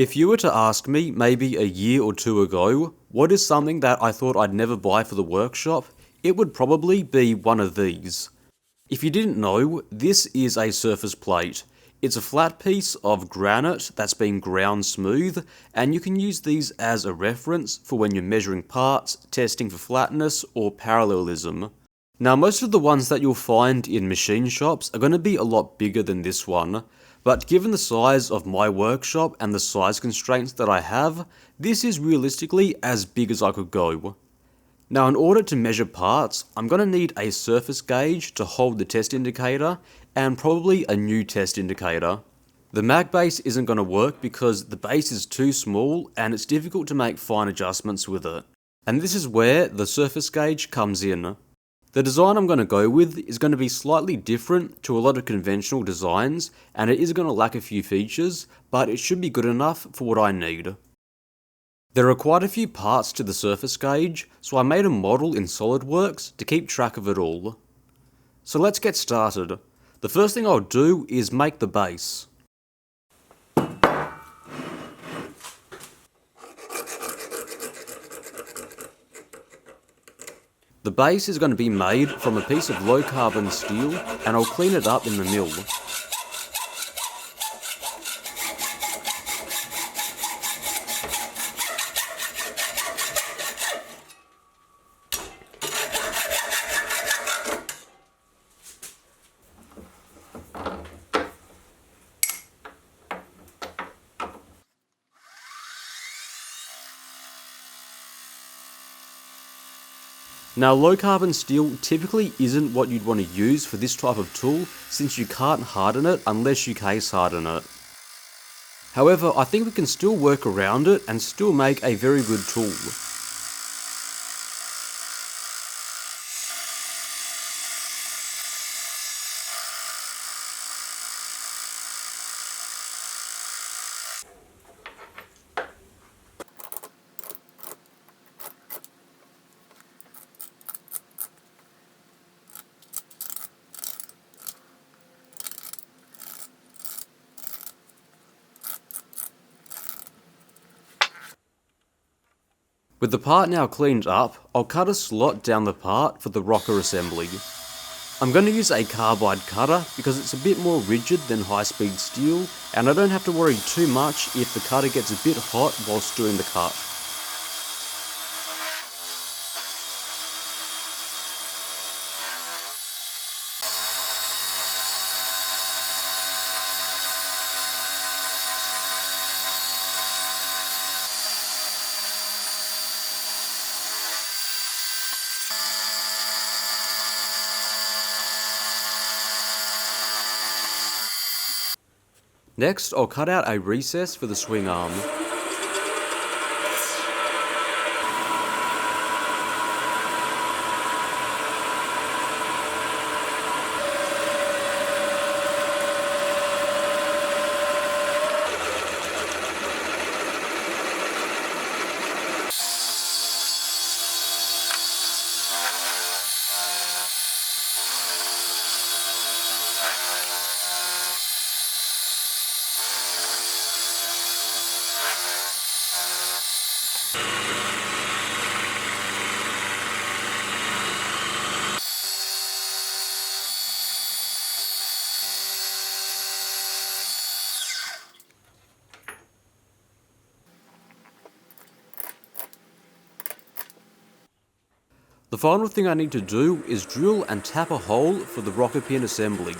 If you were to ask me maybe a year or two ago, what is something that I thought I'd never buy for the workshop, it would probably be one of these. If you didn't know, this is a surface plate. It's a flat piece of granite that's been ground smooth, and you can use these as a reference for when you're measuring parts, testing for flatness, or parallelism. Now, most of the ones that you'll find in machine shops are going to be a lot bigger than this one, but given the size of my workshop and the size constraints that I have, this is realistically as big as I could go. Now, in order to measure parts, I'm going to need a surface gauge to hold the test indicator, and probably a new test indicator. The mag base isn't going to work because the base is too small and it's difficult to make fine adjustments with it. And this is where the surface gauge comes in. The design I'm going to go with is going to be slightly different to a lot of conventional designs, and it is going to lack a few features, but it should be good enough for what I need. There are quite a few parts to the surface gauge, so I made a model in Solidworks to keep track of it all. So let's get started. The first thing I'll do is make the base. The base is going to be made from a piece of low carbon steel, and I'll clean it up in the mill. Now, low carbon steel typically isn't what you'd want to use for this type of tool, since you can't harden it unless you case harden it. However, I think we can still work around it and still make a very good tool. With the part now cleaned up, I'll cut a slot down the part for the rocker assembly. I'm going to use a carbide cutter because it's a bit more rigid than high-speed steel, and I don't have to worry too much if the cutter gets a bit hot whilst doing the cut. Next, I'll cut out a recess for the swing arm. The final thing I need to do is drill and tap a hole for the rocker pin assembly.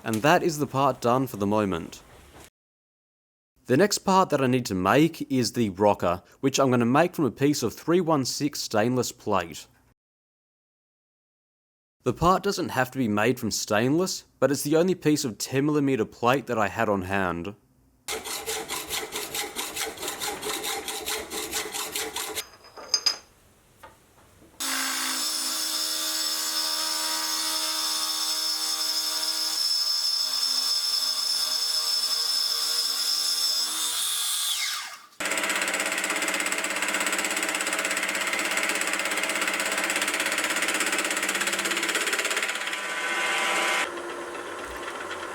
And that is the part done for the moment. The next part that I need to make is the rocker, which I'm going to make from a piece of 316 stainless plate. The part doesn't have to be made from stainless, but it's the only piece of 10mm plate that I had on hand.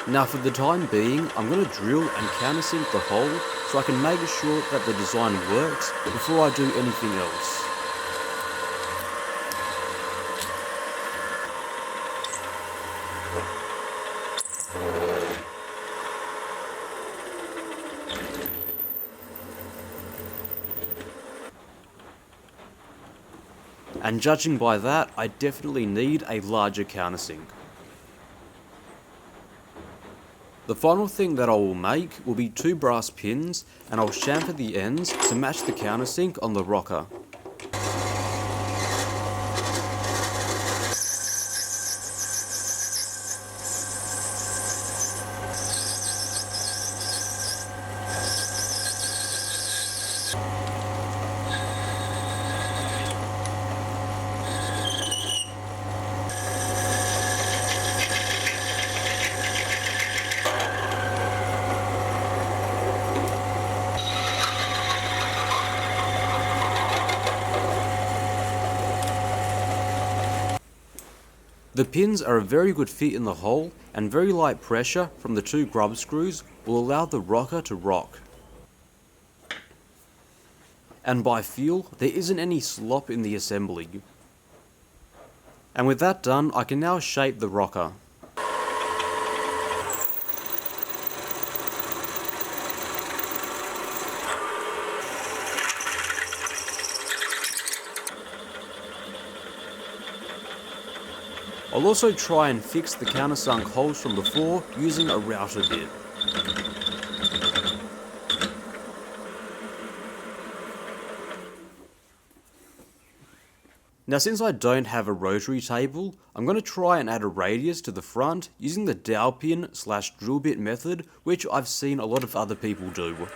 Now for the time being, I'm going to drill and countersink the hole so I can make sure that the design works before I do anything else. And judging by that, I definitely need a larger countersink. The final thing that I will make will be 2 brass pins, and I'll chamfer the ends to match the countersink on the rocker. The pins are a very good fit in the hole, and very light pressure from the 2 grub screws will allow the rocker to rock. And by feel, there isn't any slop in the assembly. And with that done, I can now shape the rocker. I'll also try and fix the countersunk holes from before using a router bit. Now since I don't have a rotary table, I'm going to try and add a radius to the front using the dowel pin / drill bit method, which I've seen a lot of other people do.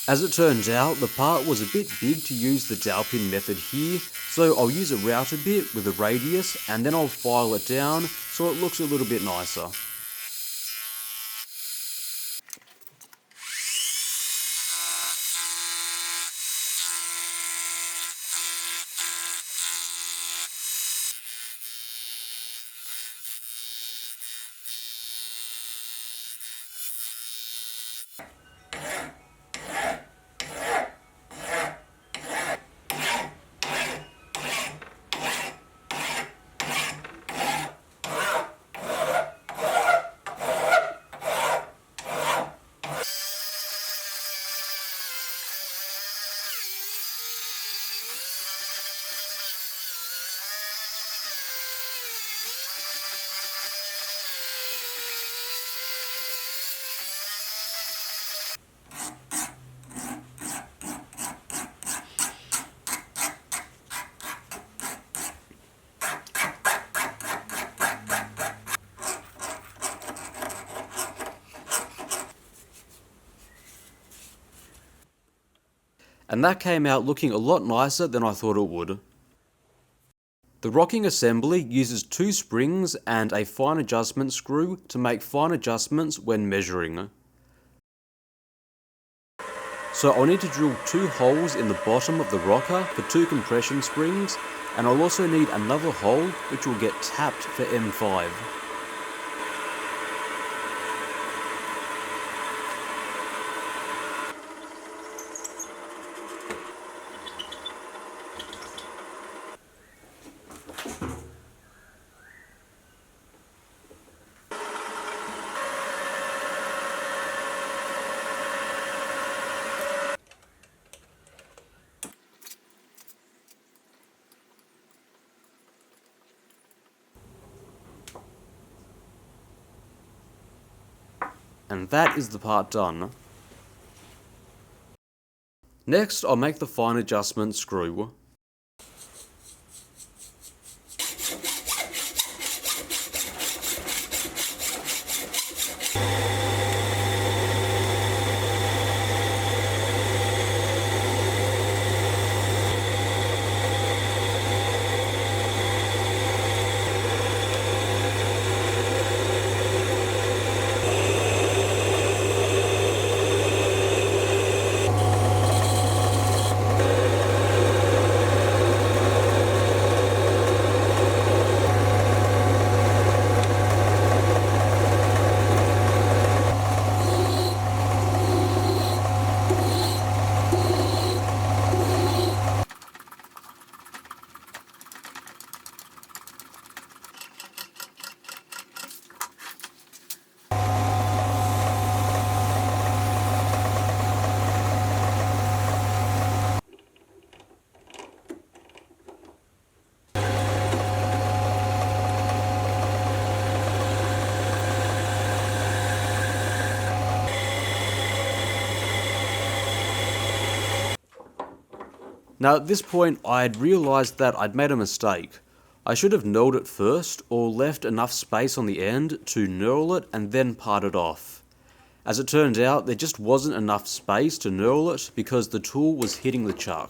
As it turns out, the part was a bit big to use the dowel pin method here, so I'll use a router bit with a radius and then I'll file it down so it looks a little bit nicer. And that came out looking a lot nicer than I thought it would. The rocking assembly uses 2 springs and a fine adjustment screw to make fine adjustments when measuring. So I'll need to drill 2 holes in the bottom of the rocker for 2 compression springs, and I'll also need another hole which will get tapped for M5. And that is the part done. Next, I'll make the fine adjustment screw. Now at this point I had realised that I'd made a mistake. I should have knurled it first, or left enough space on the end to knurl it and then part it off. As it turned out, there just wasn't enough space to knurl it because the tool was hitting the chuck.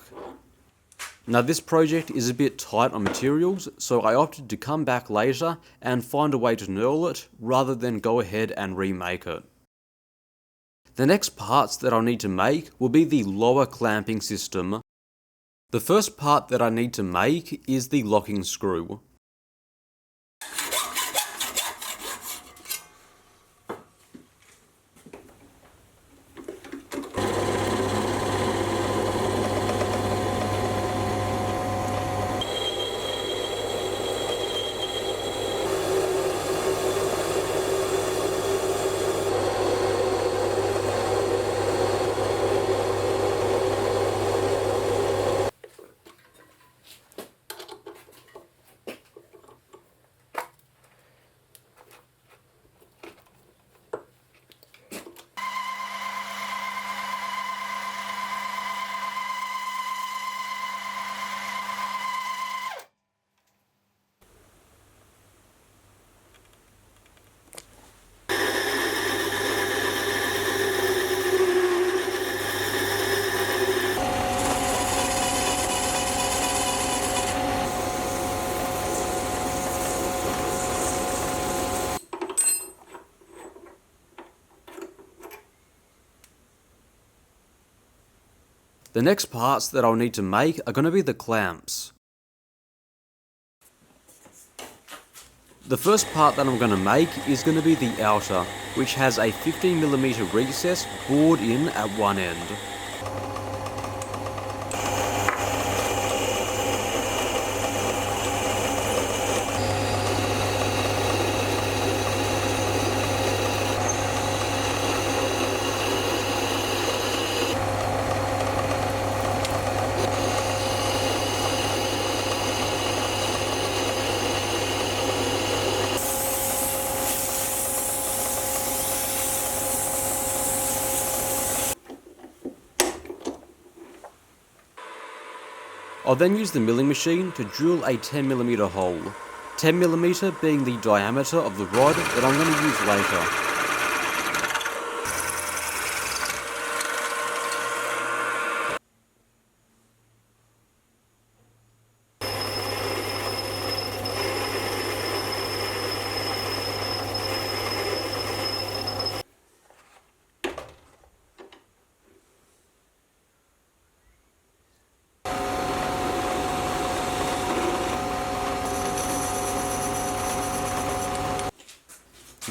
Now this project is a bit tight on materials, so I opted to come back later and find a way to knurl it, rather than go ahead and remake it. The next parts that I'll need to make will be the lower clamping system. The first part that I need to make is the locking screw. The next parts that I'll need to make are going to be the clamps. The first part that I'm going to make is going to be the outer, which has a 15mm recess bored in at one end. I'll then use the milling machine to drill a 10mm hole, 10mm being the diameter of the rod that I'm going to use later.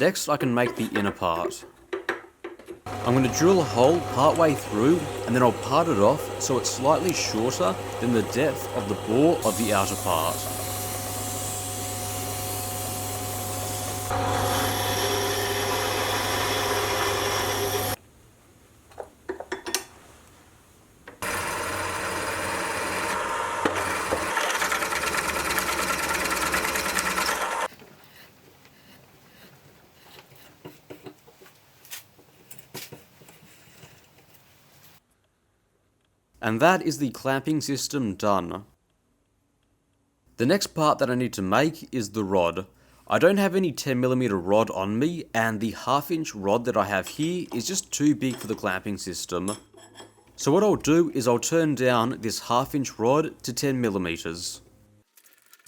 Next I can make the inner part. I'm going to drill a hole part way through and then I'll part it off so it's slightly shorter than the depth of the bore of the outer part. And that is the clamping system done. The next part that I need to make is the rod. I don't have any 10mm rod on me, and the 1/2 inch rod that I have here is just too big for the clamping system. So what I'll do is I'll turn down this 1/2 inch rod to 10mm.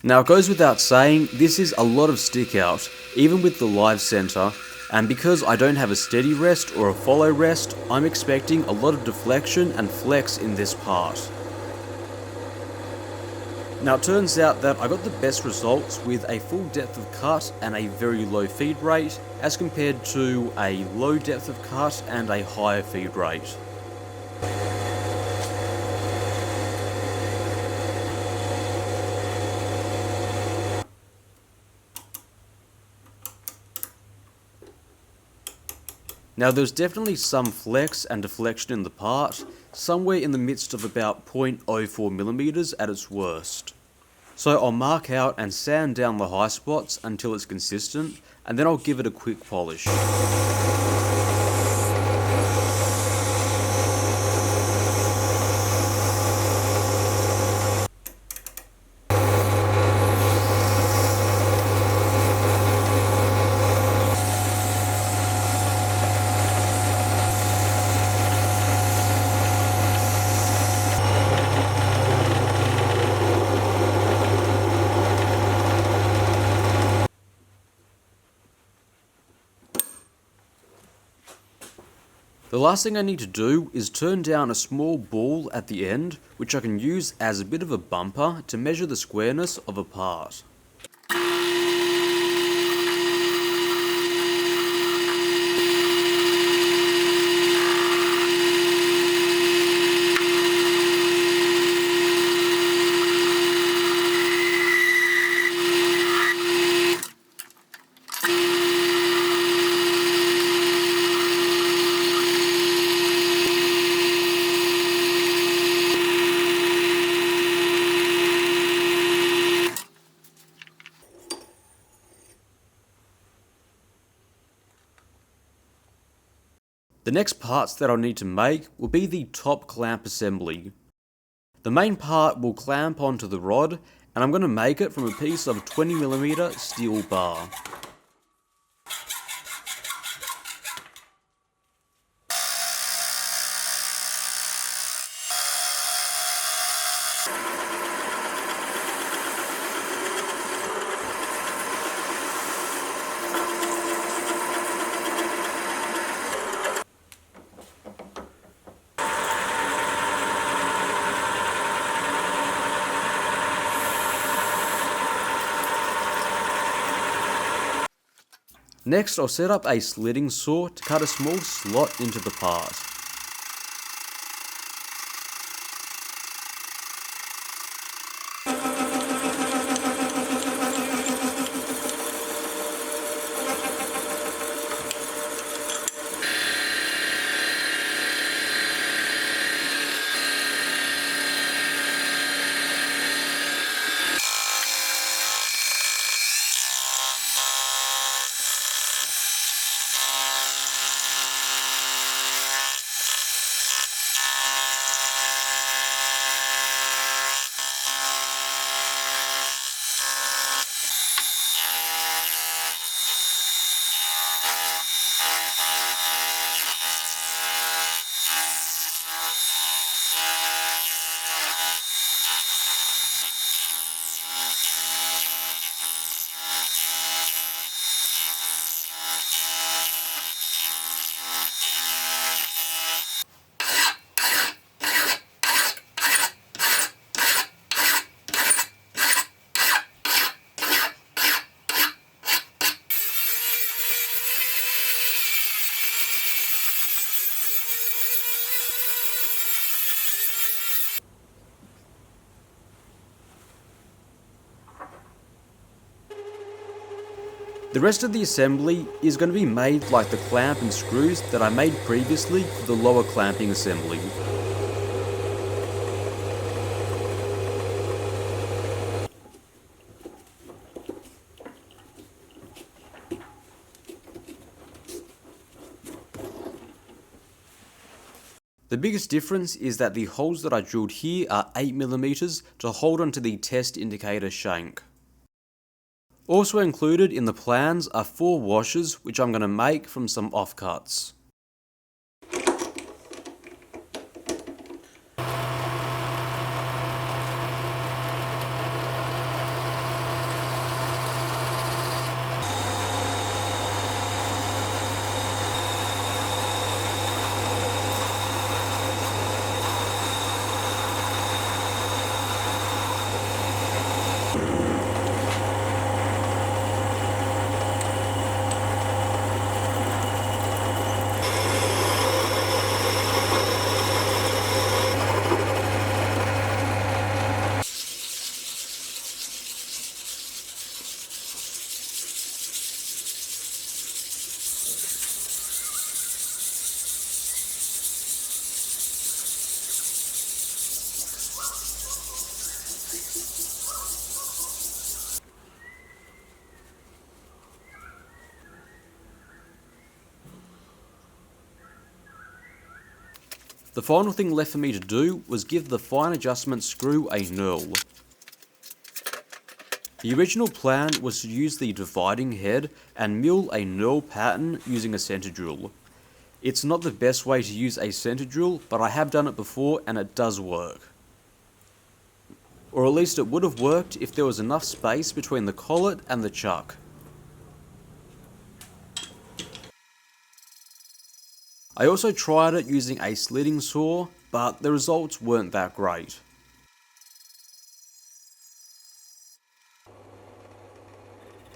Now it goes without saying, this is a lot of stick out, even with the live center, and because I don't have a steady rest or a follow rest, I'm expecting a lot of deflection and flex in this part. Now it turns out that I got the best results with a full depth of cut and a very low feed rate, as compared to a low depth of cut and a higher feed rate. Now there's definitely some flex and deflection in the part, somewhere in the midst of about 0.04mm at its worst. So I'll mark out and sand down the high spots until it's consistent, and then I'll give it a quick polish. The last thing I need to do is turn down a small ball at the end, which I can use as a bit of a bumper to measure the squareness of a part. The next parts that I'll need to make will be the top clamp assembly. The main part will clamp onto the rod, and I'm going to make it from a piece of 20mm steel bar. Next, I'll set up a slitting saw to cut a small slot into the part. The rest of the assembly is going to be made like the clamp and screws that I made previously for the lower clamping assembly. The biggest difference is that the holes that I drilled here are 8mm to hold onto the test indicator shank. Also included in the plans are 4 washers which I'm going to make from some offcuts. The final thing left for me to do was give the fine adjustment screw a knurl. The original plan was to use the dividing head and mill a knurl pattern using a center drill. It's not the best way to use a center drill, but I have done it before and it does work. Or at least it would have worked if there was enough space between the collet and the chuck. I also tried it using a slitting saw, but the results weren't that great.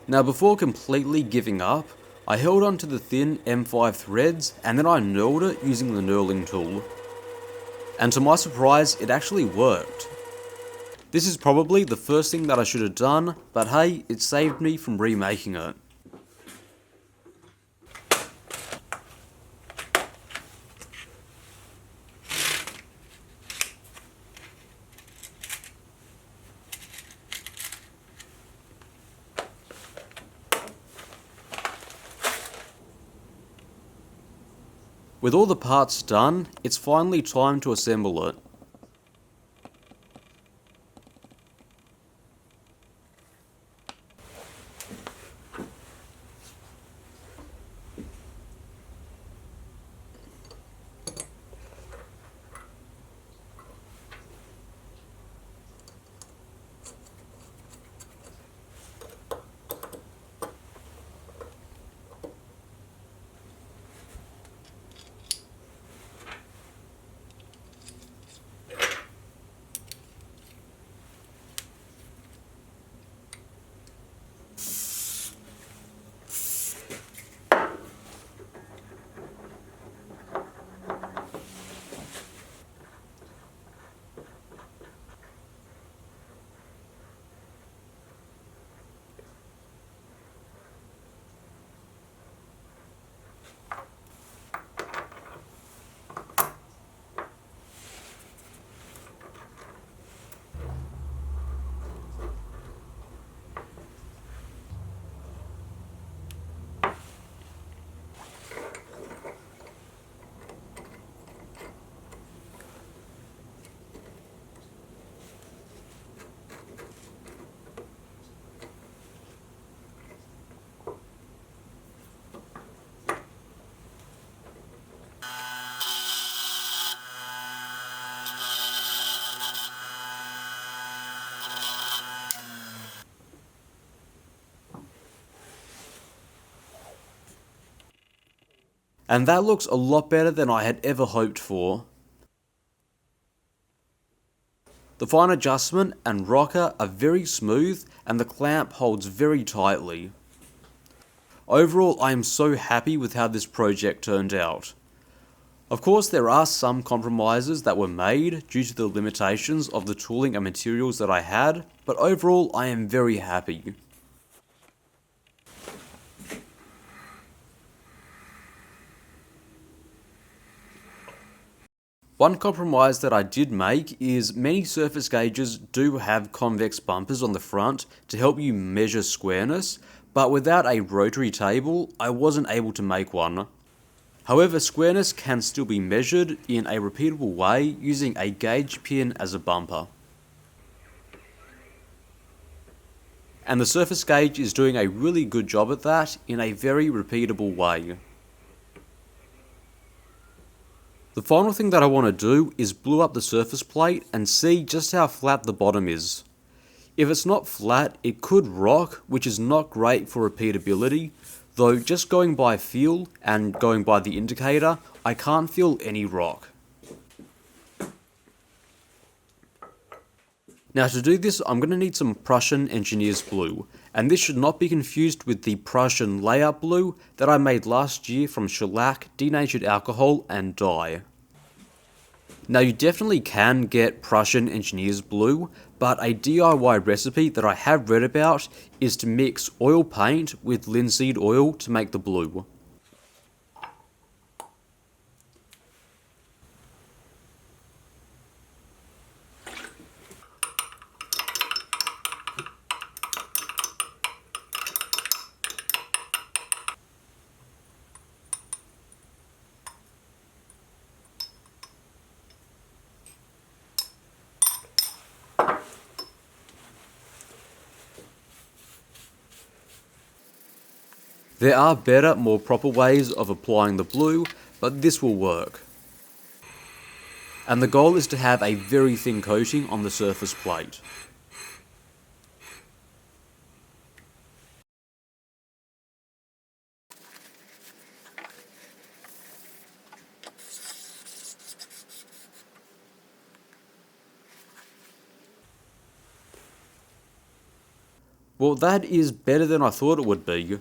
Now before completely giving up, I held onto the thin M5 threads and then I knurled it using the knurling tool. And to my surprise, it actually worked. This is probably the first thing that I should have done, but hey, it saved me from remaking it. With all the parts done, it's finally time to assemble it. And that looks a lot better than I had ever hoped for. The fine adjustment and rocker are very smooth and the clamp holds very tightly. Overall, I am so happy with how this project turned out. Of course, there are some compromises that were made due to the limitations of the tooling and materials that I had, but overall I am very happy. One compromise that I did make is many surface gauges do have convex bumpers on the front to help you measure squareness, but without a rotary table, I wasn't able to make one. However, squareness can still be measured in a repeatable way using a gauge pin as a bumper. And the surface gauge is doing a really good job at that in a very repeatable way. The final thing that I want to do is blue up the surface plate and see just how flat the bottom is. If it's not flat, it could rock, which is not great for repeatability, though just going by feel and going by the indicator, I can't feel any rock. Now to do this, I'm going to need some Prussian Engineer's Blue, and this should not be confused with the Prussian Layout Blue that I made last year from shellac, denatured alcohol, and dye. Now you definitely can get Prussian Engineer's Blue, but a DIY recipe that I have read about is to mix oil paint with linseed oil to make the blue. There are better, more proper ways of applying the blue, but this will work. And the goal is to have a very thin coating on the surface plate. Well, that is better than I thought it would be.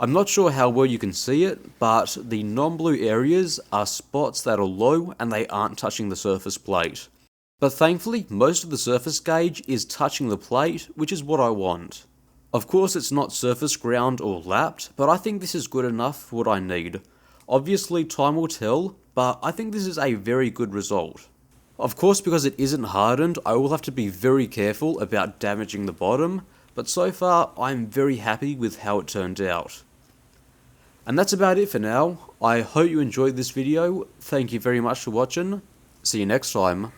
I'm not sure how well you can see it, but the non-blue areas are spots that are low and they aren't touching the surface plate. But thankfully, most of the surface gauge is touching the plate, which is what I want. Of course, it's not surface ground or lapped, but I think this is good enough for what I need. Obviously, time will tell, but I think this is a very good result. Of course, because it isn't hardened, I will have to be very careful about damaging the bottom, but so far, I'm very happy with how it turned out. And that's about it for now. I hope you enjoyed this video. Thank you very much for watching. See you next time.